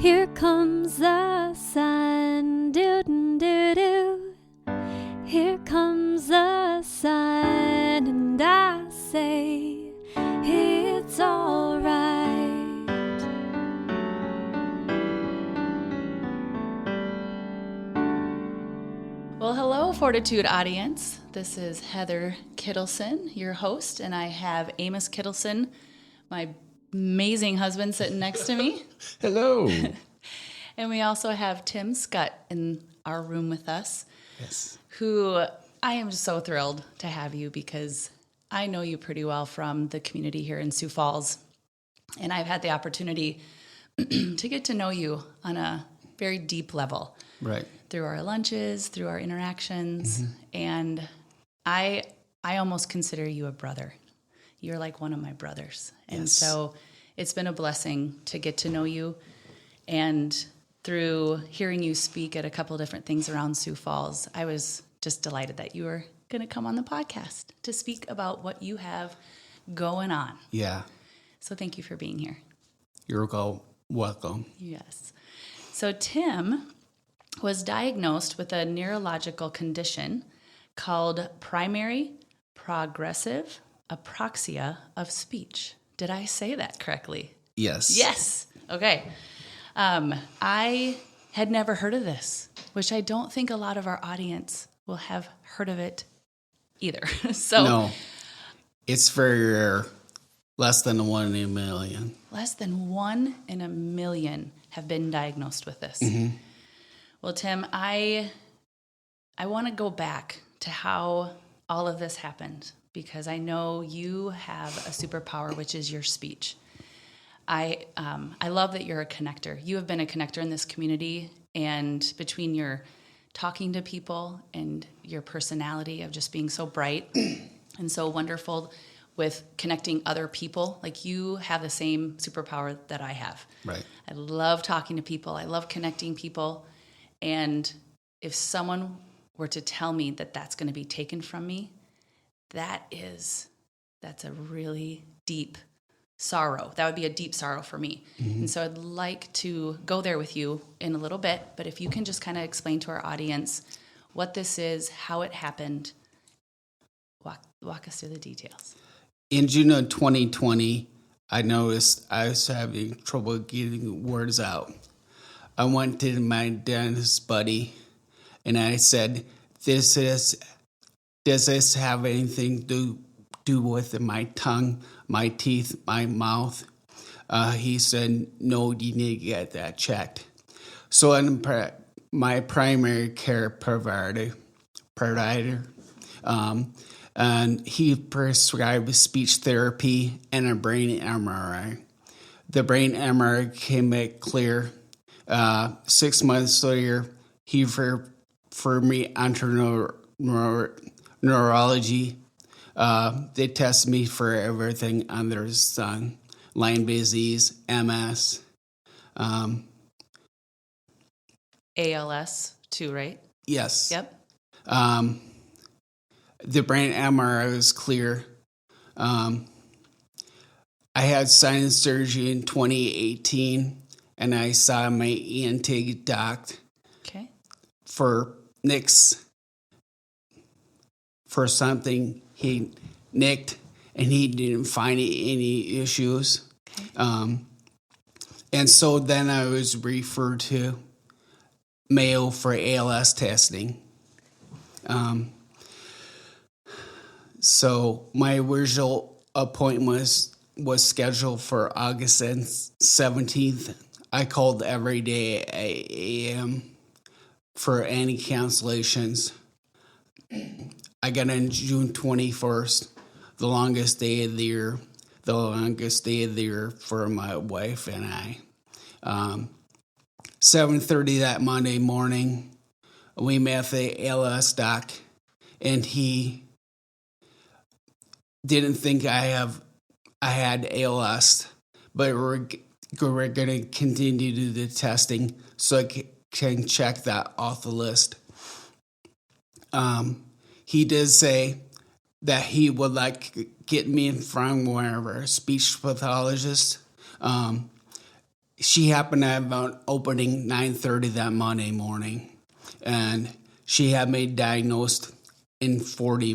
Here comes the sun, doo-doo-doo-doo. Here comes the sun, and I say it's alright. Well, hello, Fortitude audience. This is Heather Kittleson, your host, and I have Amos Kittleson, my amazing husband, sitting next to me. Hello. And we also have Tim Schut in our room with us. Yes. Who I am just so thrilled to have you because I know you pretty well from the community here in Sioux Falls. And I've had the opportunity to get to know you on a very deep level. Right. Through our lunches, through our interactions. And I almost consider you a brother. You're like one of my brothers. And so it's been a blessing to get to know you. And through hearing you speak at a couple of different things around Sioux Falls, I was just delighted that you were going to come on the podcast to speak about what you have going on. Yeah. So thank you for being here. You're welcome. Yes. So Tim was diagnosed with a neurological condition called primary progressive apraxia of speech. Did I say that correctly? Yes. Yes. Okay. I had never heard of this, which I don't think a lot of our audience will have heard of it either. No, it's very rare. Less than 1 in a million. Less than 1 in a million have been diagnosed with this. Mm-hmm. Well, Tim, I want to go back to how all of this happened because I know you have a superpower, which is your speech. I love that you're a connector. You have been a connector in this community, and between your talking to people and your personality of just being so bright and so wonderful with connecting other people, like you have the same superpower that I have. Right. I love talking to people. I love connecting people. And if someone were to tell me that that's going to be taken from me, that's a really deep sorrow. That would be a deep sorrow for me. Mm-hmm. And so I'd like to go there with you in a little bit, but if you can just kind of explain to our audience what this is, how it happened, walk us through the details. In June of 2020, I noticed I was having trouble getting words out. I went to my dentist buddy and I said, does this have anything to do with my tongue, my teeth, my mouth? He said, no, you need to get that checked. So my primary care provider, and he prescribed speech therapy and a brain MRI. The brain MRI came back clear. 6 months later, he referred me onto neurology. They tested me for everything under the sun: Lyme disease, MS. ALS too, right? Yes. Yep. The brain MRI was clear. I had sinus surgery in 2018, and I saw my ENT doc for nicks for something he nicked, and he didn't find any issues. Okay. And so then I was referred to Mayo for ALS testing. So my original appointment was scheduled for August 17th. I called every day at 8 a.m. for any cancellations. I got in June 21st, the longest day of the year for my wife and I. 7:30 that Monday morning, we met at the ALS doc, and he didn't think I had ALS, but we're going to continue to do the testing so I can check that off the list. He did say that he would like get me in front of one of our speech pathologists. she happened to have an opening 9:30 that Monday morning, and she had me diagnosed in 40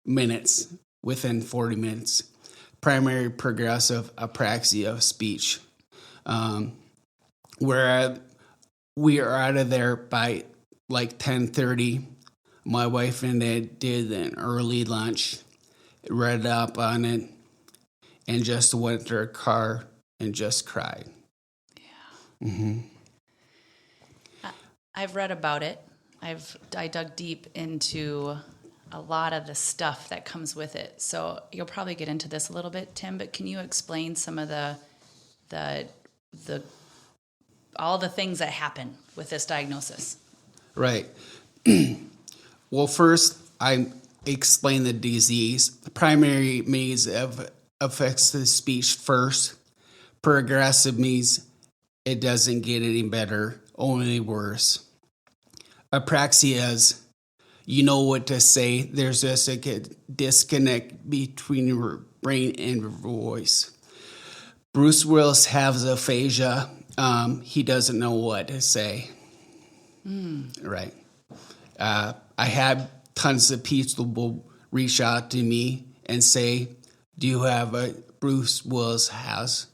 minutes, within 40 minutes, primary progressive apraxia of speech. Where we are out of there by like 10:30. My wife and I did an early lunch, read up on it, and just went to her car and just cried. Yeah. Mm-hmm. I've read about it. I dug deep into a lot of the stuff that comes with it. So you'll probably get into this a little bit, Tim, but can you explain some of the all the things that happen with this diagnosis? Right. Well, first, I explain the disease. The primary means affects the speech first. Progressive means it doesn't get any better, only worse. Apraxia is, you know what to say. There's just a disconnect between your brain and your voice. Bruce Willis has aphasia. He doesn't know what to say. Right. I had tons of people reach out to me and say, do you have what Bruce Willis has?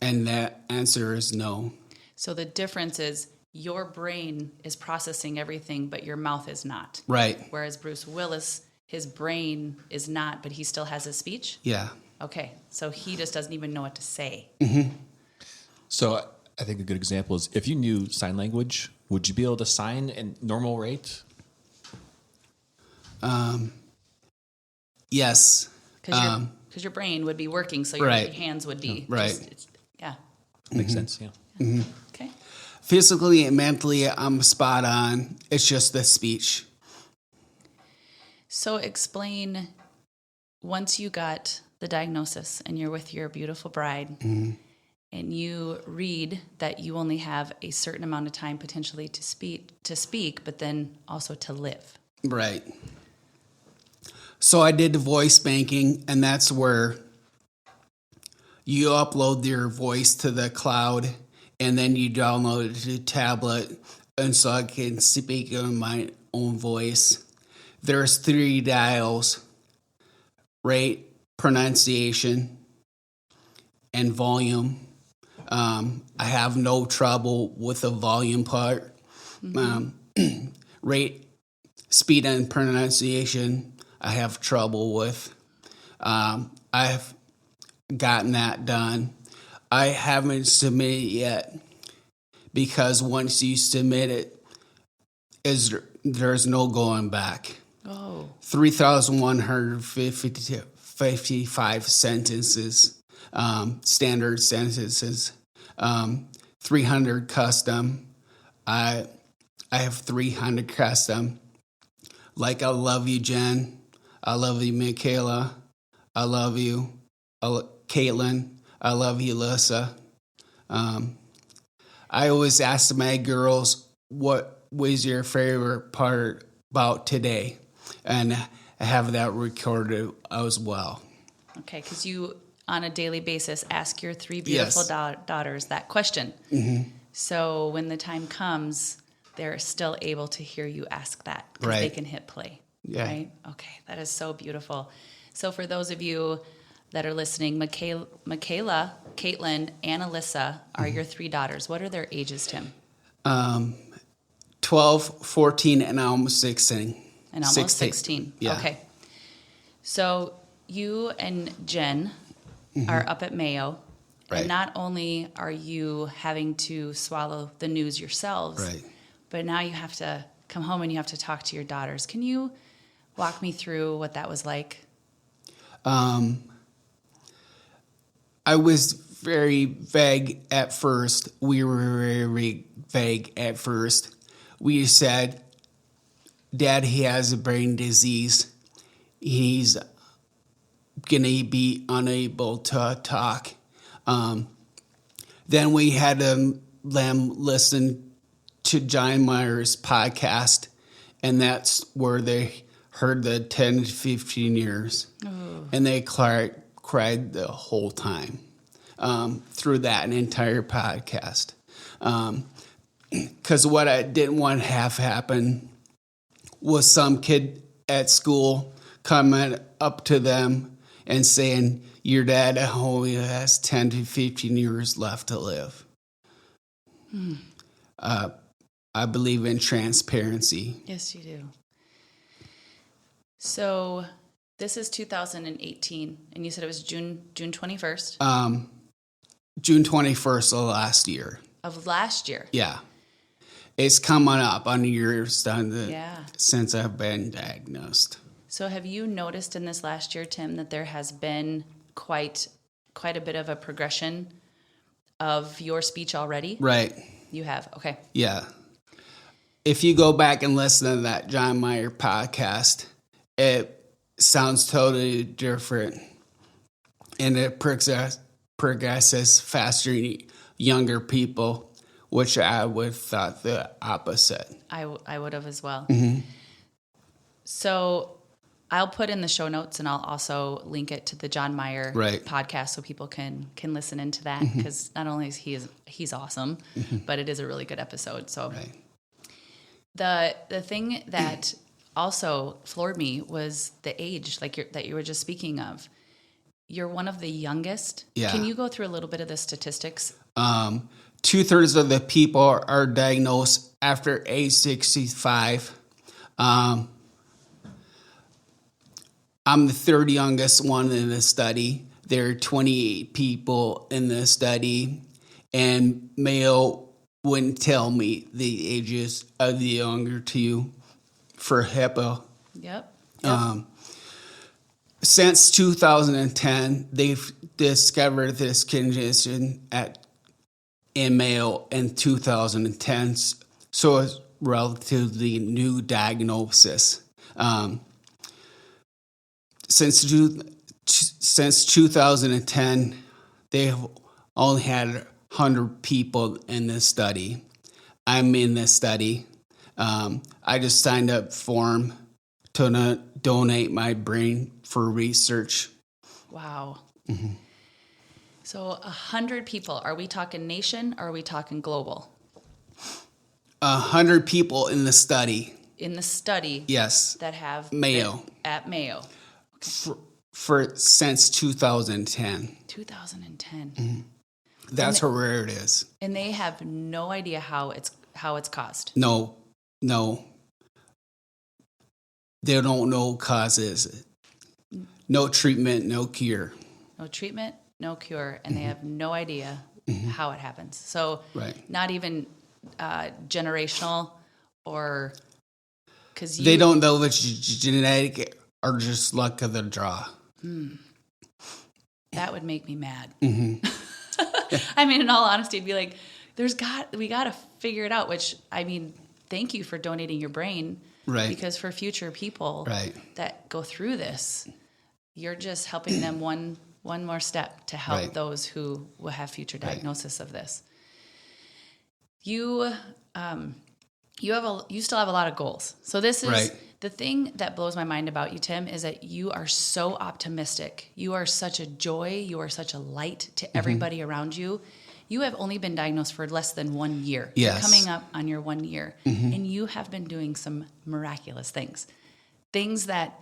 And the answer is no. So the difference is your brain is processing everything, but your mouth is not. Right. Whereas Bruce Willis, his brain is not, but he still has his speech? Yeah. Okay. So he just doesn't even know what to say. Mm-hmm. So I think a good example is if you knew sign language, would you be able to sign at normal rate? Yes. Because your brain would be working, so your Right. hands would be. Right. Yeah. Makes sense, yeah. Mm-hmm. Okay. Physically and mentally, I'm spot on. It's just the speech. So explain, once you got the diagnosis and you're with your beautiful bride, and you read that you only have a certain amount of time potentially to speak, but then also to live. Right. So I did the voice banking, and that's where you upload your voice to the cloud, and then you download it to the tablet, and so I can speak in my own voice. There's 3 dials: rate, pronunciation, and volume. I have no trouble with the volume part. Rate, speed, and pronunciation, I have trouble with. I've gotten that done. I haven't submitted it yet because once you submit it, there's no going back. Oh. 3,155 sentences, standard sentences, 300 custom. I have 300 custom. Like, I love you, Jen. I love you, Michaela. I love you, Caitlin. I love you, Alyssa. I always ask my girls, what was your favorite part about today? And I have that recorded as well. Okay, because you, on a daily basis, ask your 3 beautiful daughters that question. Mm-hmm. So when the time comes, they're still able to hear you ask that because Right. they can hit play. Yeah. Right? Okay, that is so beautiful. So for those of you that are listening, Michaela, Caitlin, and Alyssa are your 3 daughters. What are their ages, Tim? 12, 14, and almost 16. And almost 16. Yeah. Okay. So you and Jen are up at Mayo. Right. And not only are you having to swallow the news yourselves, Right. but now you have to come home and you have to talk to your daughters. Can you walk me through what that was like? I was very vague at first. We were very vague at first. We said, Dad, he has a brain disease. He's going to be unable to talk. Then we had them listen to John Meyer's podcast, and that's where they heard the 10 to 15 years. Oh. And they cried the whole time. through that entire podcast. Because what I didn't want to have happen was some kid at school coming up to them and saying, your dad only has 10 to 15 years left to live. I believe in transparency. Yes, you do. So this is 2018, and you said it was June 21st? June 21st of last year. Of last year? Yeah. It's coming up on years Yeah. since I've been diagnosed. So have you noticed in this last year, Tim, that there has been quite a bit of a progression of your speech already? Right. You have. Okay. Yeah. If you go back and listen to that John Mayer podcast, it sounds totally different. And it progresses faster in younger people, which I would have thought the opposite. I would have as well. Mm-hmm. So I'll put in the show notes, and I'll also link it to the John Mayer podcast so people can listen into that, because not only is he's awesome, but it is a really good episode. So the thing that also floored me was the age, that you were just speaking of. You're one of the youngest. Yeah. Can you go through a little bit of the statistics? 2/3 of the people are diagnosed after age 65. I'm the third youngest one in the study. There are 28 people in the study, and Mayo wouldn't tell me the ages of the younger two for HIPAA. Yep. Since 2010, they've discovered this condition in Mayo in 2010, so it's relatively new diagnosis. Since 2010, they've only had 100 people in this study. I'm in this study. I just signed up for them to donate my brain for research. Wow. So 100 people. Are we talking nation or are we talking global? 100 people in the study. In the study. Yes. That have Mayo. At Mayo. For since 2010. 2010. That's how rare it is. And they have no idea how it's caused. No. They don't know causes. No treatment, no cure. No treatment, no cure, and they have no idea how it happens. So not even generational, or because they don't know if it's genetic or just luck of the draw. That would make me mad. I mean, in all honesty, it'd be like, we got to figure it out. Which, I mean, thank you for donating your brain. Right. Because for future people that go through this, you're just helping them one more step to help those who will have future diagnosis of this. You still have a lot of goals. So this is the thing that blows my mind about you, Tim, is that you are so optimistic. You are such a joy. You are such a light to everybody around you. You have only been diagnosed for less than 1 year. Yes. You're coming up on your 1 year. And you have been doing some miraculous things. Things that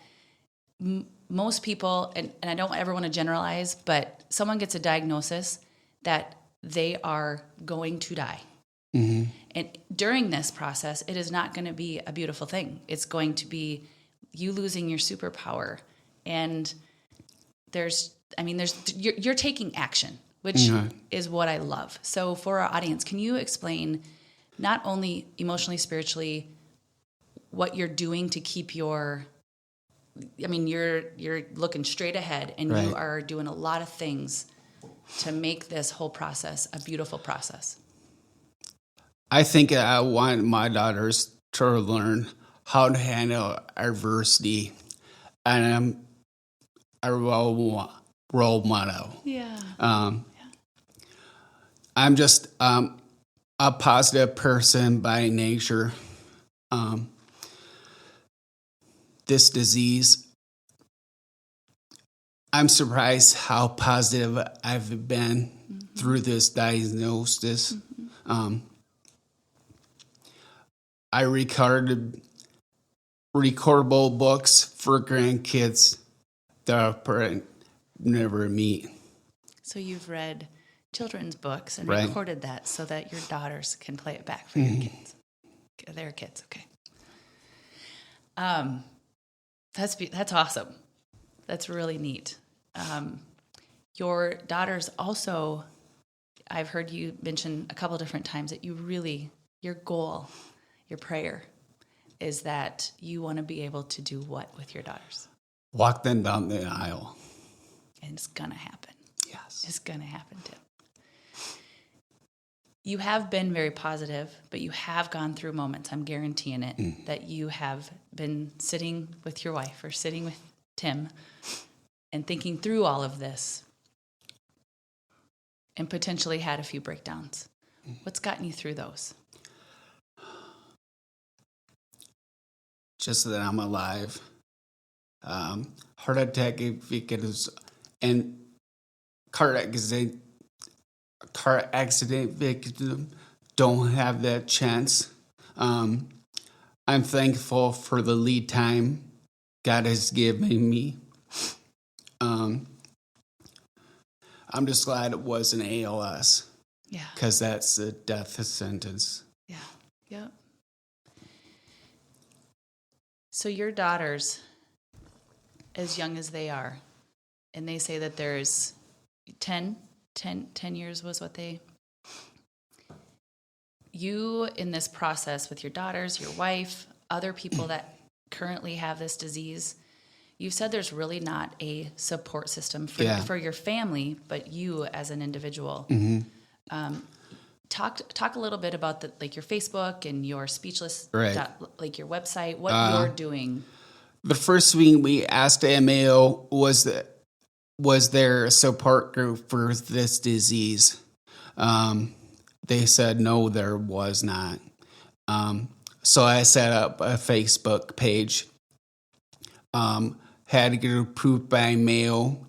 most people, and I don't ever want to generalize, but someone gets a diagnosis that they are going to die. And during this process, it is not going to be a beautiful thing. It's going to be you losing your superpower. And you're taking action, which is what I love. So for our audience, can you explain not only emotionally, spiritually, what you're doing to keep you're looking straight ahead, and you are doing a lot of things to make this whole process a beautiful process. I think I want my daughters to learn how to handle adversity, and I'm a role model. Yeah. I'm just a positive person by nature. This disease I'm surprised how positive I've been through this diagnosis. I recorded recordable books for grandkids that I'll probably never meet. So you've read children's books and Right. recorded that so that your daughters can play it back for your kids. Their kids, okay. That's awesome. That's really neat. Your daughters also, I've heard you mention a couple different times that your goal, your prayer, is that you want to be able to do what with your daughters? Walk them down the aisle. And it's going to happen. Yes. It's going to happen, Tim. You have been very positive, but you have gone through moments, I'm guaranteeing it, that you have been sitting with your wife or sitting with Tim and thinking through all of this and potentially had a few breakdowns. What's gotten you through those? Just that I'm alive. Heart attack victims and car accident victims don't have that chance. I'm thankful for the lead time God has given me. I'm just glad it wasn't ALS. Yeah. Because that's a death sentence. Yeah. Yep. So your daughters, as young as they are, and they say that there's 10 years was what they... You, in this process with your daughters, your wife, other people that currently have this disease, you've said there's really not a support system for your family, but you as an individual. Talk a little bit about your Facebook and your speechless, like your website, what you're doing. The first thing we asked MAO was there a support group for this disease? They said no, there was not. So I set up a Facebook page. Had to get approved by Mayo,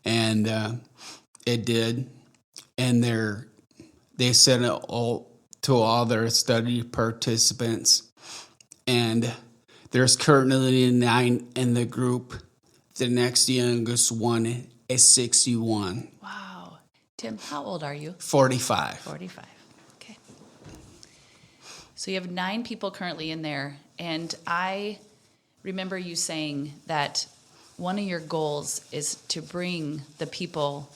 and it did. And they sent it all to all their study participants. And there's currently 9 in the group. The next youngest one is 61. Wow. Tim, how old are you? 45. 45. Okay. So you have 9 people currently in there. And I remember you saying that one of your goals is to bring the people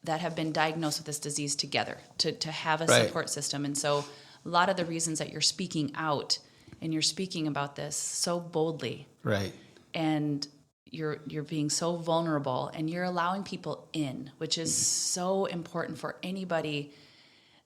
that have been diagnosed with this disease together, to have a support system. And so a lot of the reasons that you're speaking out and you're speaking about this so boldly. Right. And you're being so vulnerable and you're allowing people in, which is so important for anybody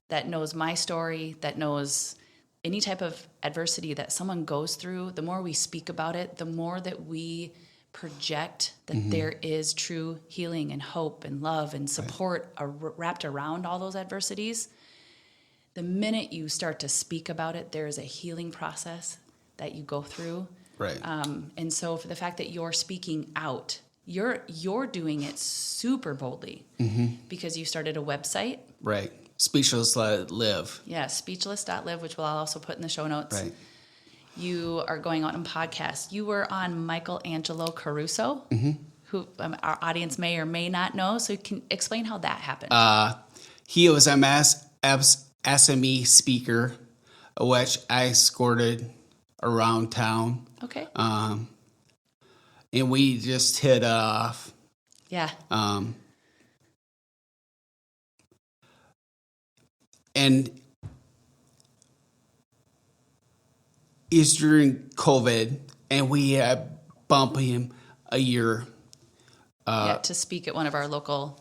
that knows my story, that knows any type of adversity that someone goes through. The more we speak about it, the more that we project that there is true healing and hope and love and support wrapped around all those adversities. The minute you start to speak about it, there is a healing process that you go through. Right. And so for the fact that you're speaking out, you're doing it super boldly because you started a website. Right. Speechless Live. Yeah, speechless.live, which I'll also put in the show notes. Right. You are going on podcasts. You were on Michelangelo Caruso, who our audience may or may not know. So you can explain how that happened. He was a SME speaker, which I escorted around town. Okay. And we just hit off. Yeah. And it's during COVID, and we bumped him a year. To speak at one of our local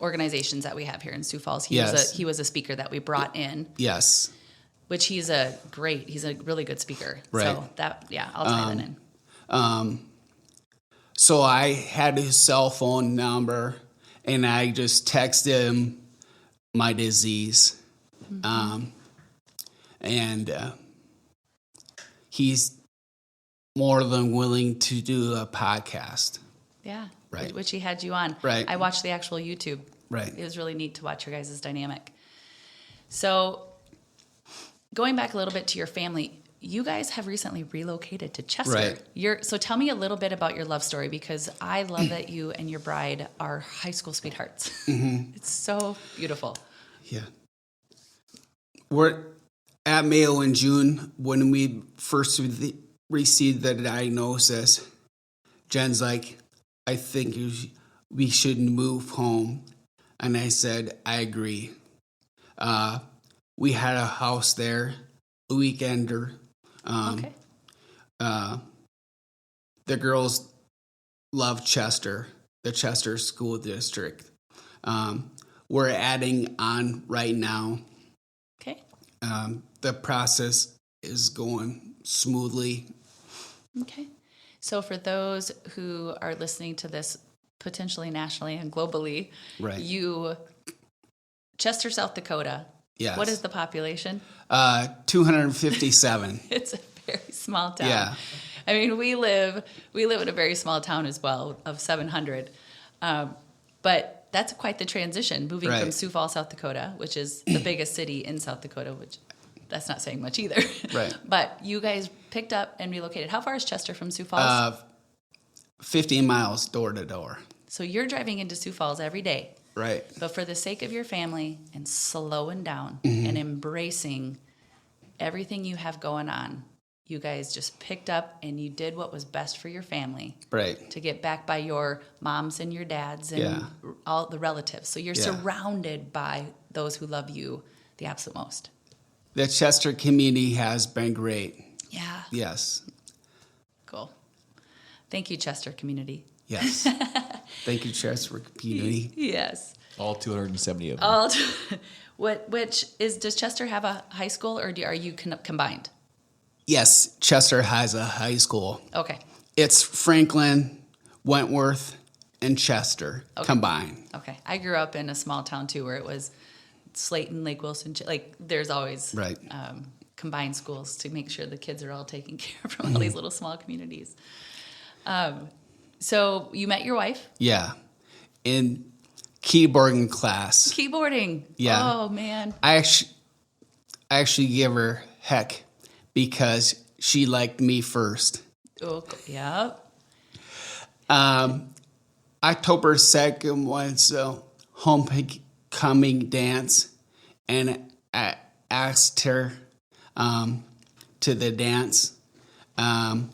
organizations that we have here in Sioux Falls. He was a speaker that we brought in. Yes. Which he's a really good speaker. Right. So I'll tie that in. So I had his cell phone number, and I just texted him my disease. And he's more than willing to do a podcast. Yeah. Right. which he had you on. Right. I watched the actual YouTube. Right. It was really neat to watch your guys' dynamic. So going back a little bit to your family, you guys have recently relocated to Chester. Right. So tell me a little bit about your love story, because I love that you and your bride are high school sweethearts. It's so beautiful. Yeah. We're at Mayo in June when we first received the diagnosis. Jen's like, I think we should move home. And I said, I agree. We had a house there, a weekender. Okay. The girls love Chester, the Chester School District. We're adding on right now. Okay. The process is going smoothly. Okay. So for those who are listening to this potentially nationally and globally, Right. Chester, South Dakota. Yes. What is the population? 257. It's a very small town. Yeah. I mean, we live in a very small town as well of 700. But that's quite the transition, moving from Right. Sioux Falls, South Dakota, which is the biggest city in South Dakota, which that's not saying much either. Right. But you guys picked up and relocated. How far is Chester from Sioux Falls? 15 miles door to door. So you're driving into Sioux Falls every day. Right. But for the sake of your family and slowing down Mm-hmm. and embracing everything you have going on, you guys just picked up and you did what was best for your family Right. to get back by your moms and your dads and Yeah. all the relatives. So you're Yeah. surrounded by those who love you the absolute most. The Chester community has been great. Yeah. Yes. Cool. Thank you, Chester community. Yes. Thank you, Chester community. Yes. All 270 of them. Does Chester have a high school, or are you combined? Yes, Chester has a high school. Okay. It's Franklin, Wentworth, and Chester combined. Okay. I grew up in a small town too, where it was Slayton, Lake Wilson. Like there's always Right. Combined schools to make sure the kids are all taken care of from all these little small communities. So you met your wife? Yeah. In keyboarding class. Keyboarding. Yeah. Oh man. I actually give her heck because she liked me first. Oh yeah. October 2nd was a homecoming dance, and I asked her to the dance. And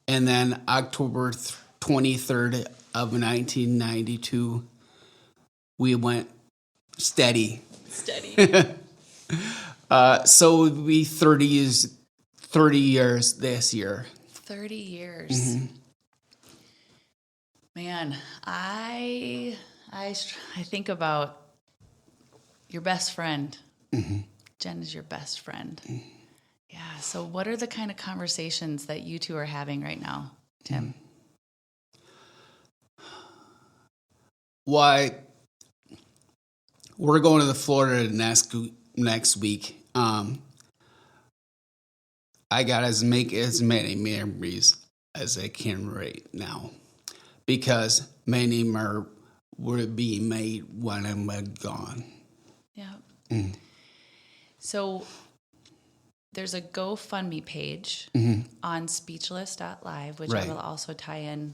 then October 23rd of 1992, we went steady. Steady. So it would be 30 years this year. 30 years. Man, I think about your best friend. Jen is your best friend. Yeah. So what are the kind of conversations that you two are having right now, Tim? Why? We're going to the Florida next week. I got to make as many memories as I can right now, because many more will be made when I'm gone. Yeah. So there's a GoFundMe page on speechless.live, which Right. I will also tie in.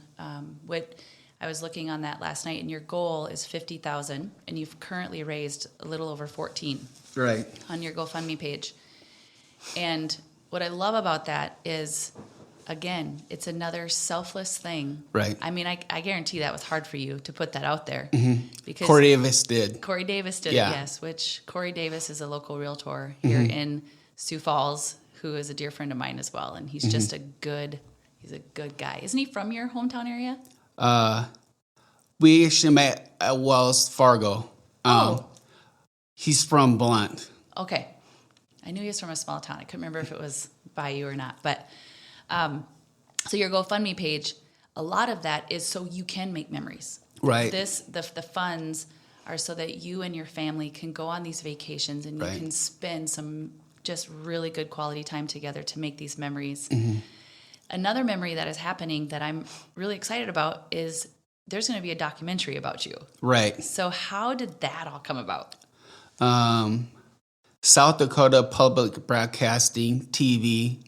I was looking on that last night, and your goal is $50,000, and you've currently raised a little over 14 Right. on your GoFundMe page. And what I love about that is, again, it's another selfless thing. Right. I mean, I guarantee that was hard for you to put that out there. Because Corey Davis did. Corey Davis did Yeah. it, yes, which Corey Davis is a local realtor here in Sioux Falls, who is a dear friend of mine as well. And he's just he's a good guy. Isn't he from your hometown area? We actually met at Wells Fargo. He's from Blunt. Okay. I knew he was from a small town. I couldn't remember if it was by you or not. But so your GoFundMe page, a lot of that is so you can make memories. Right. The funds are so that you and your family can go on these vacations and you Right. can spend some just really good quality time together to make these memories. Another memory that is happening that I'm really excited about is there's going to be a documentary about you. Right. So how did that all come about? South Dakota Public Broadcasting TV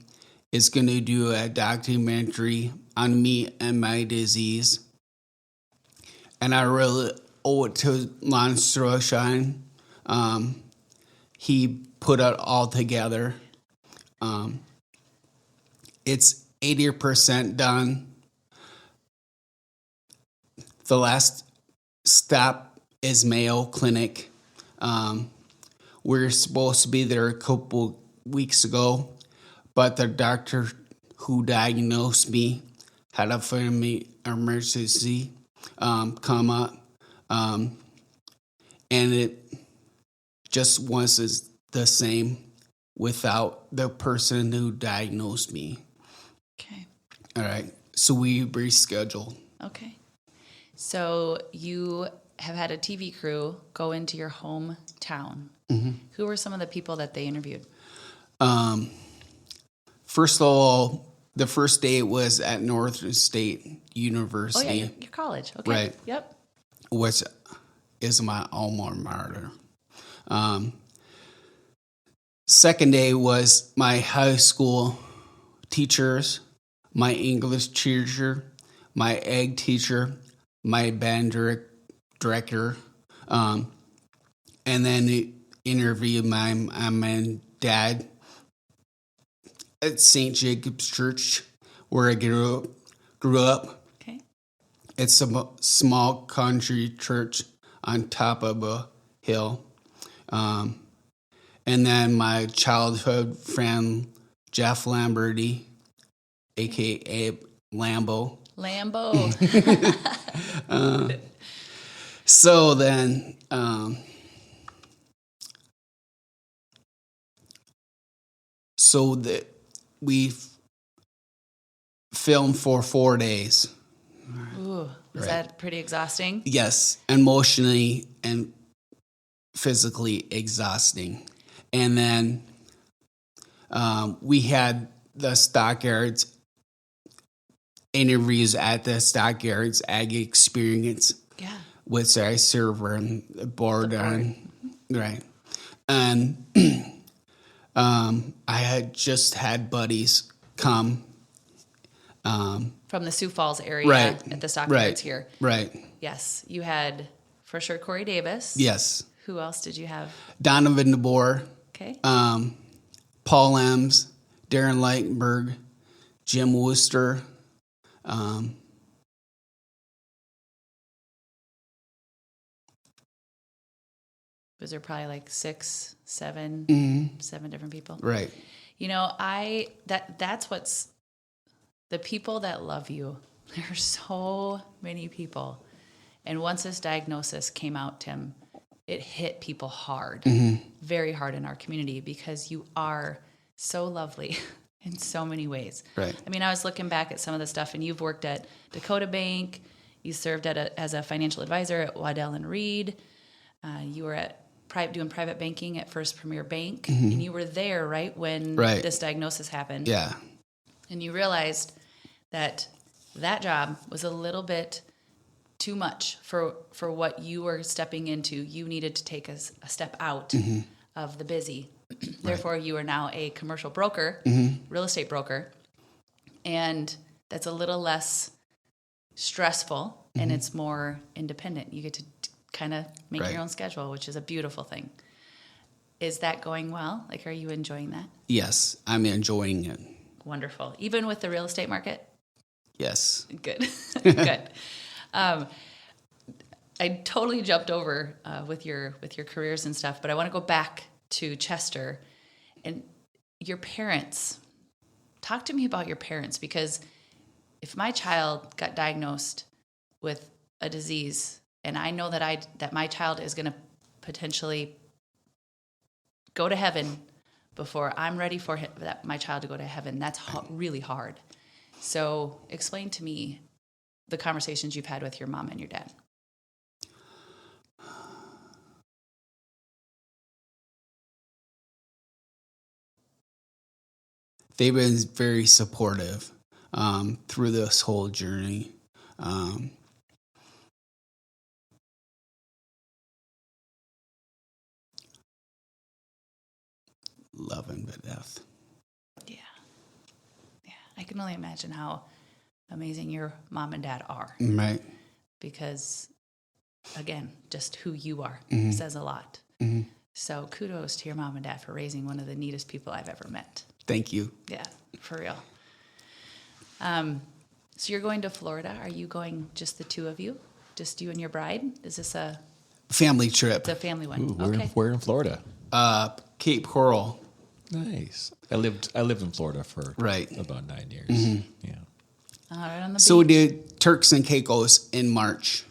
is going to do a documentary on me and my disease. And I really owe it to Lon Stroshine. He put it all together. It's 80% done. The last stop is Mayo Clinic. We're supposed to be there a couple weeks ago, but the doctor who diagnosed me had a family emergency come up, and it just wasn't the same without the person who diagnosed me. Okay. All right, so we rescheduled. Okay. So you have had a TV crew go into your hometown. Mm-hmm. Who were some of the people that they interviewed? First of all, the first day was at Northern State University. Oh, yeah, your college. Okay. Right. Yep. Which is my alma mater. Second day was my high school teachers, my English teacher, my ag teacher, my band director, and then interviewed my mom and dad at St. Jacob's Church, where I grew up. Okay. It's a small country church on top of a hill. And then my childhood friend, Jeff Lamberty, a.k.a. Lambo. So then, so that we filmed for 4 days. Ooh, was that pretty exhausting? Yes, emotionally and physically exhausting. And then we had the stockyards interviews at the stockyards ag experience. Yeah. Which I serve on the board on. Right. And I had just had buddies come. From the Sioux Falls area Right. at the stockyards here. Right. Yes. You had, for sure, Corey Davis. Yes. Who else did you have? Donovan DeBoer. Okay. Paul Ems, Darren Leitenberg, Jim Wooster. Was there probably like 6, 7 different people? Right. You know, that's what's the people that love you. There are so many people. And once this diagnosis came out, Tim, it hit people hard, very hard in our community, because you are so lovely in so many ways. Right. I mean, I was looking back at some of the stuff, and you've worked at Dakota Bank. You served as a financial advisor at Waddell and Reed. You were doing private banking at First Premier Bank, and you were there right when this diagnosis happened. Yeah. And you realized that job was a little bit too much for what you were stepping into. You needed to take a step out of the busy. Therefore, you are now a commercial broker, real estate broker, and that's a little less stressful, and it's more independent. You get to kind of make your own schedule, which is a beautiful thing. Is that going well? Like, are you enjoying that? Yes, I'm enjoying it. Wonderful. Even with the real estate market? Yes. Good. Good. I totally jumped over with your careers and stuff, but I want to go back to Chester and your parents. Talk to me about your parents, because if my child got diagnosed with a disease, and I know that my child is going to potentially go to heaven before I'm ready for my child to go to heaven, that's really hard. So explain to me the conversations you've had with your mom and your dad. They've been very supportive through this whole journey. love him to death. Yeah. Yeah. I can only imagine how amazing your mom and dad are. Right. Because, again, just who you are Mm-hmm. says a lot. Mm-hmm. So kudos to your mom and dad for raising one of the neatest people I've ever met. Thank you. Yeah, for real. So you're going to Florida. Are you going just the two of you? Just you and your bride? Is this a Family trip. it's a family one? Ooh, Okay. we're in Florida. Cape Coral. Nice. I lived in Florida for Right. about 9 years. Yeah. All right, on the So we beach. did Turks and Caicos in March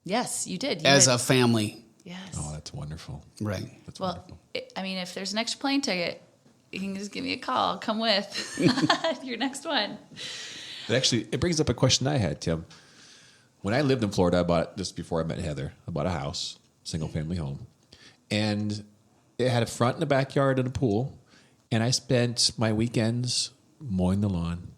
Yes, you did. You as had- a family. Yes. Oh, that's wonderful. Right. That's Well, wonderful. I mean, if there's an extra plane ticket, you can just give me a call. I'll come with your next one. It brings up a question I had, Tim. When I lived in Florida, I bought just before I met Heather, I bought a house, single family home, and it had a front and a backyard and a pool. And I spent my weekends mowing the lawn,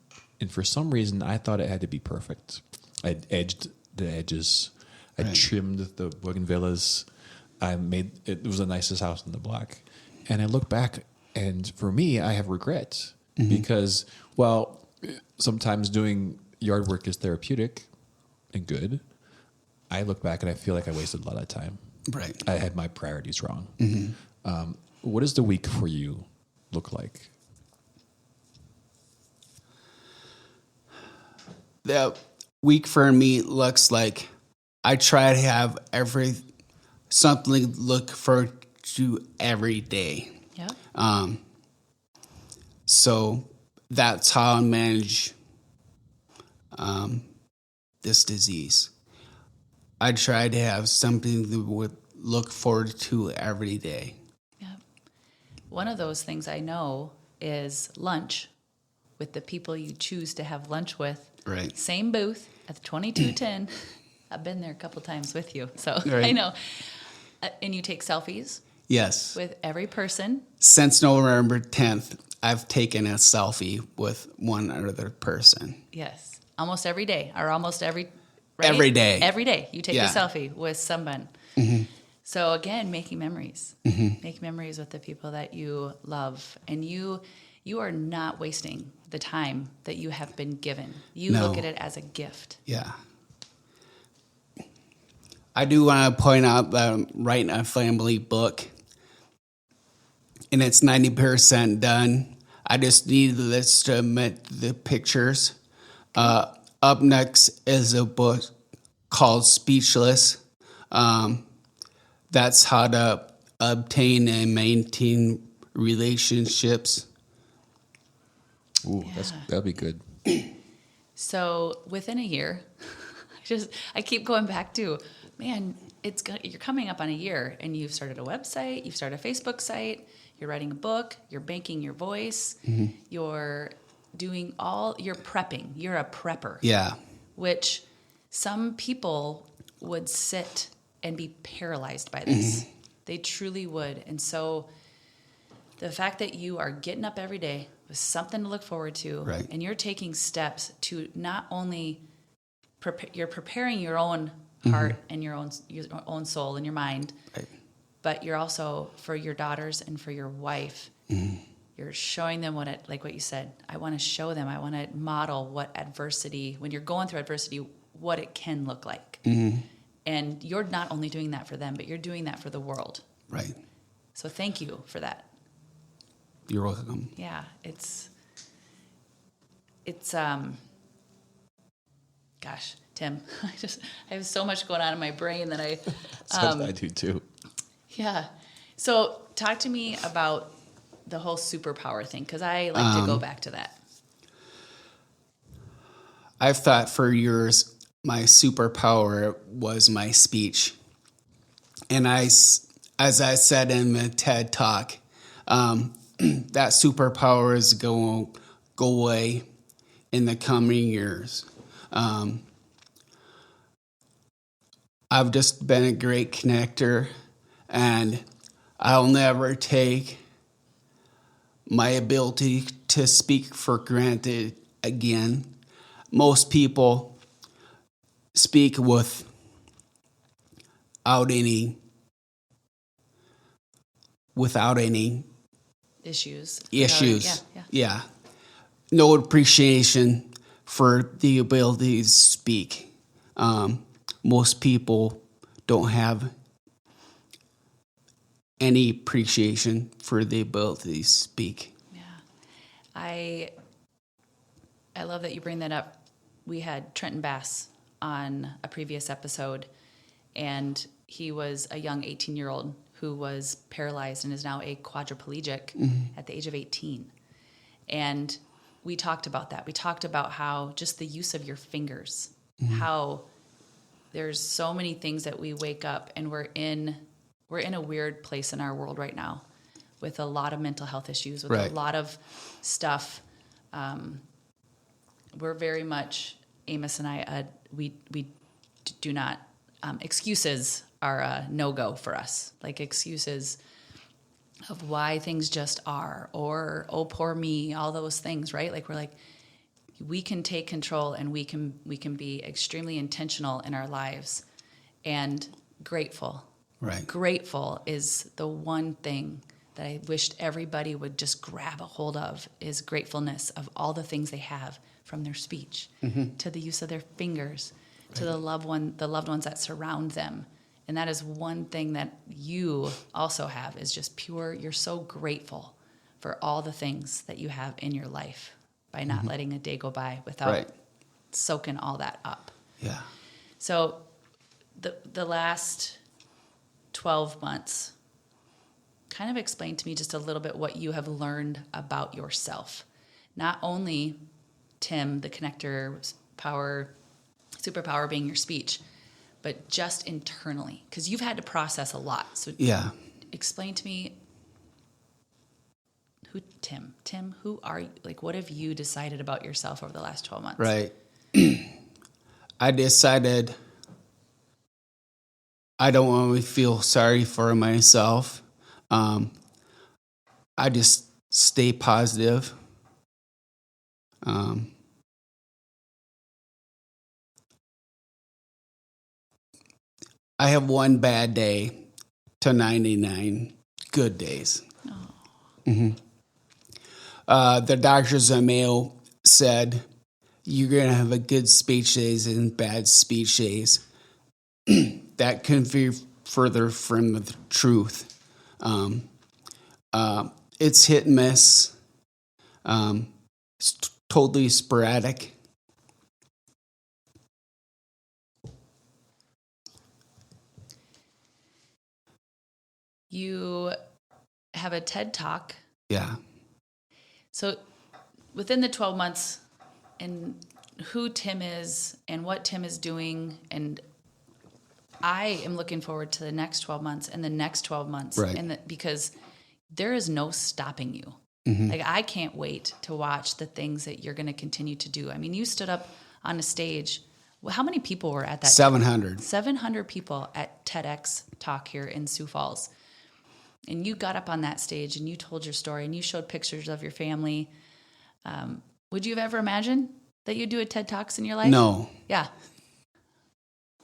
and for some reason, I thought it had to be perfect. I'd edged the edges, I Right. trimmed the bougainvilleas. It was the nicest house in the block. And I look back, and for me, I have regret because, well, sometimes doing yard work is therapeutic and good. I look back and I feel like I wasted a lot of time. Right. I had my priorities wrong. What does the week for you look like? The week for me looks like I try to have something to look forward to every day. Yep. So that's how I manage this disease. I try to have something to look forward to every day. Yep. One of those things I know is lunch with the people you choose to have lunch with. Right. Same booth at the 2210. I've been there a couple times with you, so Right. I know. And you take selfies Yes. with every person. Since November 10th, I've taken a selfie with one other person. Yes. Almost every day, or almost every... Right? Every day. Every day you take Yeah. a selfie with someone. So again, making memories. Make memories with the people that you love. And you are not wasting the time that you have been given. You No. look at it as a gift. Yeah. I do want to point out that I'm writing a family book, and it's 90% done. I just need to submit the pictures. Up next is a book called Speechless. That's how to obtain and maintain relationships. Ooh, Yeah. that'd be good. So within a year, I keep going back to, man, you're coming up on a year, and you've started a website, you've started a Facebook site, you're writing a book, you're banking your voice, you're doing you're prepping. You're a prepper. Yeah. Which some people would sit and be paralyzed by this. They truly would. And so the fact that you are getting up every day with something to look forward to, Right. and you're taking steps to not only you're preparing your own heart and your own soul and your mind, Right. but you're also, for your daughters and for your wife, you're showing them like what you said. I want to show them. I want to model what adversity, when you're going through adversity, what it can look like. And you're not only doing that for them, but you're doing that for the world. Right. So thank you for that. You're welcome. Yeah, it's gosh, Tim, I have so much going on in my brain that I do too. yeah. So talk to me about the whole superpower thing, because I like to go back to that. I've thought for years my superpower was my speech. And as I said in the TED Talk, that superpower is going to go away in the coming years. I've just been a great connector, and I'll never take my ability to speak for granted again. Most people speak without any issues. Yeah. No appreciation for the ability to speak. Most people don't have any appreciation for the ability to speak. Yeah. I love that you bring that up. We had Trenton Bass on a previous episode, and he was a young 18-year-old who was paralyzed and is now a quadriplegic at the age of 18. And we talked about that. We talked about how just the use of your fingers, how there's so many things that we wake up and we're in a weird place in our world right now with a lot of mental health issues, with a lot of stuff. We're very much, Amos and I, we do not, excuses are a no-go for us. Like excuses of why things just are, or, oh, poor me, all those things, right? Like we're like, we can take control and we can be extremely intentional in our lives and grateful. Right. Grateful is the one thing that I wished everybody would just grab a hold of, is gratefulness of all the things they have, from their speech to the use of their fingers, to the loved ones that surround them. And that is one thing that you also have, is just pure, you're so grateful for all the things that you have in your life by not letting a day go by without soaking all that up. Yeah. So the last 12 months, kind of explain to me just a little bit what you have learned about yourself. Not only, Tim, the connector power, superpower being your speech, but just internally, because you've had to process a lot. So explain to me, Tim, who are you? Like, what have you decided about yourself over the last 12 months? Right. I decided I don't want to feel sorry for myself. I just stay positive. I have one bad day to 99 good days. The doctors at Mayo said, you're going to have a good speech days and bad speech days. That couldn't be further from the truth. It's hit and miss. It's totally sporadic. You have a TED Talk. Yeah. So within the 12 months, and who Tim is and what Tim is doing, and I am looking forward to the next 12 months and the next 12 months, because there is no stopping you. Like, I can't wait to watch the things that you're going to continue to do. I mean, you stood up on a stage. Well, how many people were at that? 700. 700 people at TEDx Talk here in Sioux Falls. And you got up on that stage and you told your story and you showed pictures of your family. Would you have ever imagined that you'd do a TED Talks in your life? No. Yeah.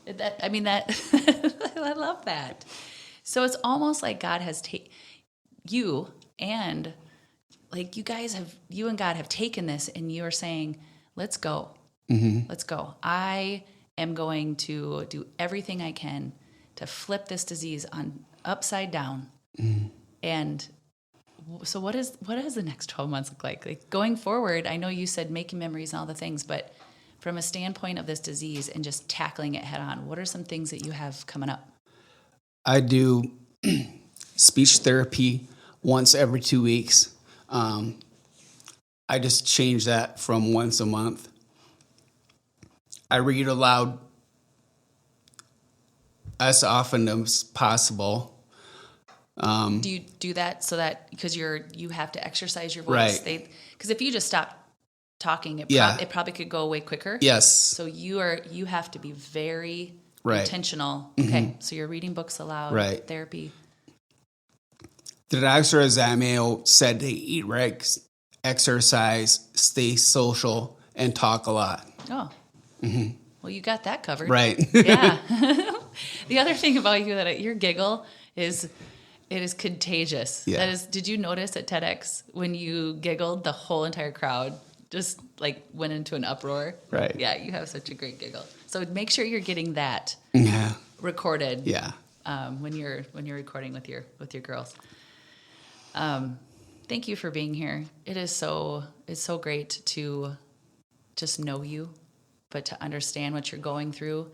I love that. So it's almost like God has you and like you and God have taken this and you are saying, let's go. Let's go. I am going to do everything I can to flip this disease upside down. And so what does the next 12 months look like? Like, going forward, I know you said making memories and all the things, but from a standpoint of this disease and just tackling it head on, what are some things that you have coming up? I do speech therapy once every 2 weeks. I just change that from once a month. I read aloud as often as possible. Do you do that so that because you have to exercise your voice? Right. Because if you just stop talking, it probably could go away quicker. Yes. So you have to be very intentional. Mm-hmm. Okay. So you're reading books aloud. Right. Therapy. The doctors at Mayo said to eat right, exercise, stay social, and talk a lot. Oh. Well, you got that covered. Right. Yeah. The other thing about you that your giggle is It is contagious. Yeah. That is. Did you notice at TEDx when you giggled, the whole entire crowd just like went into an uproar? Right. Yeah, you have such a great giggle. So make sure you're getting that Yeah. recorded. Yeah. When you're recording with your girls. Thank you for being here. It's so great to just know you, but to understand what you're going through.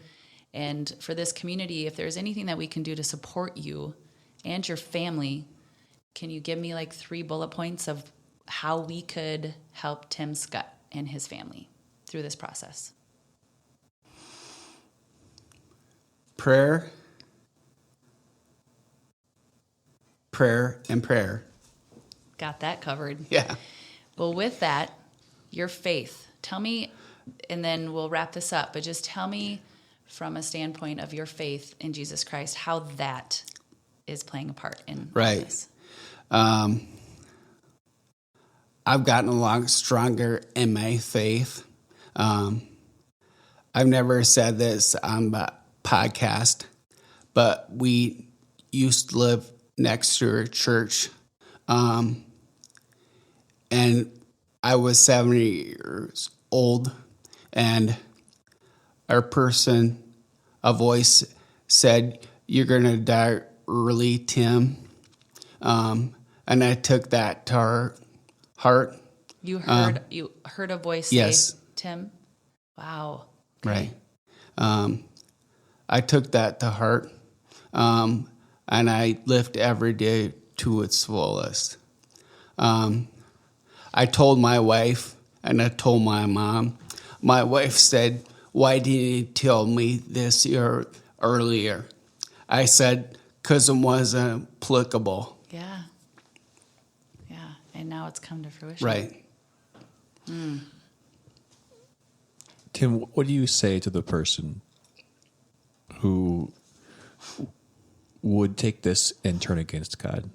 And for this community, if there's anything that we can do to support you and your family, can you give me like 3 bullet points of how we could help Tim Schut and his family through this process? Prayer, and prayer. Got that covered. Yeah. Well, with that, your faith. Tell me, and then we'll wrap this up, but just tell me from a standpoint of your faith in Jesus Christ, how that is playing a part in all Right. this. I've gotten a lot stronger in my faith. I've never said this on the podcast, but we used to live next to a church. And I was 70 years old, and a voice said, "You're going to die early, Tim." And I took that to heart. You heard a voice say, Yes. Tim? Wow. Right. I took that to heart, and I lived every day to its fullest. I told my wife, and I told my mom. My wife said, "Why didn't you tell me this year earlier?" I said, "'Cause it wasn't applicable." Yeah. Yeah. And now it's come to fruition. Right. Tim, what do you say to the person who would take this and turn against God?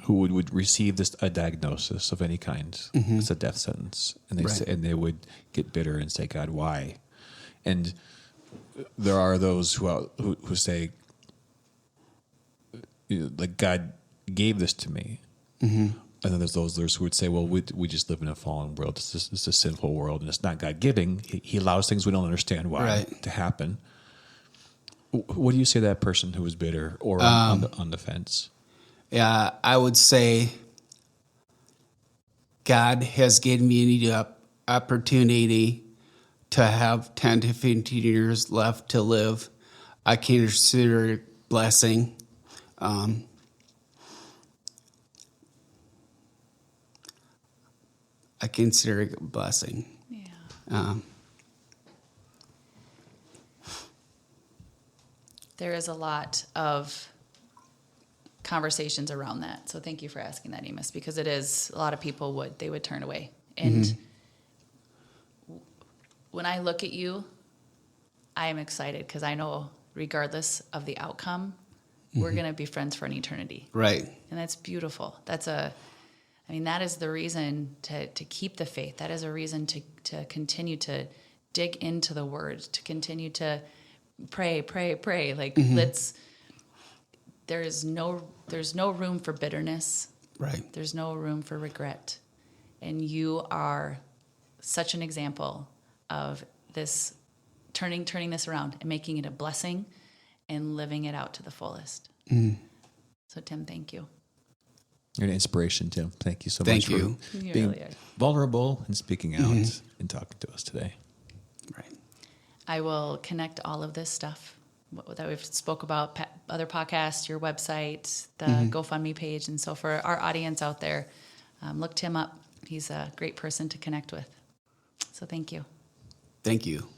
Who would receive a diagnosis of any kind? It's a death sentence, and they would get bitter and say, "God, why?" And there are those who say, like, God gave this to me. And then there's those who would say, well, we just live in a fallen world. It's a sinful world, and it's not God giving. He allows things we don't understand why to happen. What do you say to that person who is bitter or on the fence? Yeah, I would say God has given me the opportunity to have 10 to 15 years left to live. I consider it a blessing. I consider it a blessing. Yeah. There is a lot of conversations around that. So thank you for asking that, Amos, because it is, a lot of people would turn away. And when I look at you, I am excited because I know regardless of the outcome, we're going to be friends for an eternity. Right. And that's beautiful. That is the reason to keep the faith. That is a reason to continue to dig into the word, to continue to pray. Like there's no room for bitterness. Right. There's no room for regret. And you are such an example of this turning this around and making it a blessing and living it out to the fullest. So Tim, thank you. You're an inspiration, Tim. Thank you so Thank much you. for You being really are. vulnerable and speaking out and talking to us today. Right. I will connect all of this stuff that we've spoke about, other podcasts, your website, the GoFundMe page. And so for our audience out there, look Tim up. He's a great person to connect with. So thank you. Thank you.